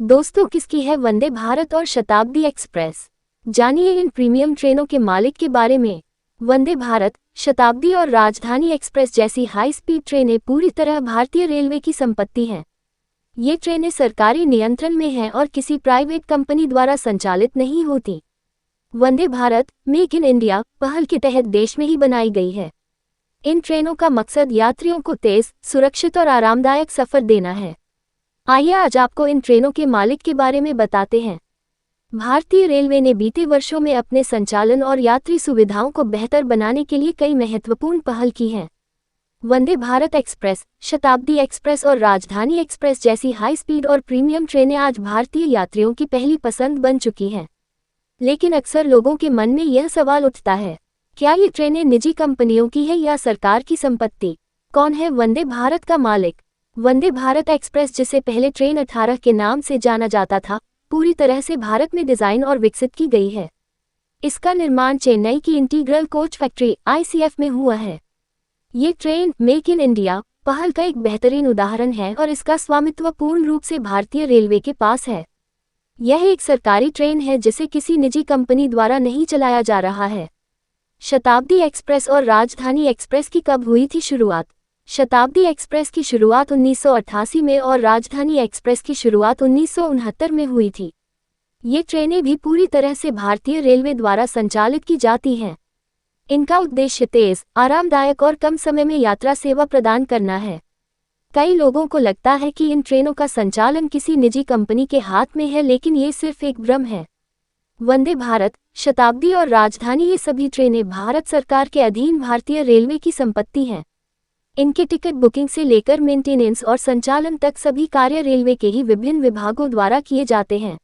दोस्तों, किसकी है वंदे भारत और शताब्दी एक्सप्रेस? जानिए इन प्रीमियम ट्रेनों के मालिक के बारे में। वंदे भारत, शताब्दी और राजधानी एक्सप्रेस जैसी हाई स्पीड ट्रेनें पूरी तरह भारतीय रेलवे की संपत्ति हैं। ये ट्रेनें सरकारी नियंत्रण में हैं और किसी प्राइवेट कंपनी द्वारा संचालित नहीं होती। Vande Bharat make in India पहल के तहत देश में ही बनाई गई है। इन ट्रेनों का मकसद यात्रियों को तेज, सुरक्षित और आरामदायक सफर देना है। आइए आज आपको इन ट्रेनों के मालिक के बारे में बताते हैं। भारतीय रेलवे ने बीते वर्षों में अपने संचालन और यात्री सुविधाओं को बेहतर बनाने के लिए कई महत्वपूर्ण पहल की हैं। वंदे भारत एक्सप्रेस, शताब्दी एक्सप्रेस और राजधानी एक्सप्रेस जैसी हाई स्पीड और प्रीमियम ट्रेनें आज भारतीय यात्रियों की पहली पसंद बन चुकी हैं। लेकिन अक्सर लोगों के मन में यह सवाल उठता है, क्या ये ट्रेनें निजी कंपनियों की है या सरकार की संपत्ति? कौन है वंदे भारत का मालिक? वंदे भारत एक्सप्रेस, जिसे पहले ट्रेन 18 के नाम से जाना जाता था, पूरी तरह से भारत में डिजाइन और विकसित की गई है। इसका निर्माण चेन्नई की इंटीग्रल कोच फैक्ट्री ICF में हुआ है। ये ट्रेन मेक इन इंडिया पहल का एक बेहतरीन उदाहरण है और इसका स्वामित्व पूर्ण रूप से भारतीय रेलवे के पास है। यह एक सरकारी ट्रेन है जिसे किसी निजी कंपनी द्वारा नहीं चलाया जा रहा है। शताब्दी एक्सप्रेस और राजधानी एक्सप्रेस की कब हुई थी शुरुआत? शताब्दी एक्सप्रेस की शुरुआत 1988 में और राजधानी एक्सप्रेस की शुरुआत 1969 में हुई थी। ये ट्रेनें भी पूरी तरह से भारतीय रेलवे द्वारा संचालित की जाती हैं। इनका उद्देश्य तेज, आरामदायक और कम समय में यात्रा सेवा प्रदान करना है। कई लोगों को लगता है कि इन ट्रेनों का संचालन किसी निजी कंपनी के हाथ में है, लेकिन ये सिर्फ एक भ्रम है। वंदे भारत, शताब्दी और राजधानी, ये सभी ट्रेनें भारत सरकार के अधीन भारतीय रेलवे की संपत्ति हैं। इनके टिकट बुकिंग से लेकर मेंटेनेंस और संचालन तक सभी कार्य रेलवे के ही विभिन्न विभागों द्वारा किए जाते हैं।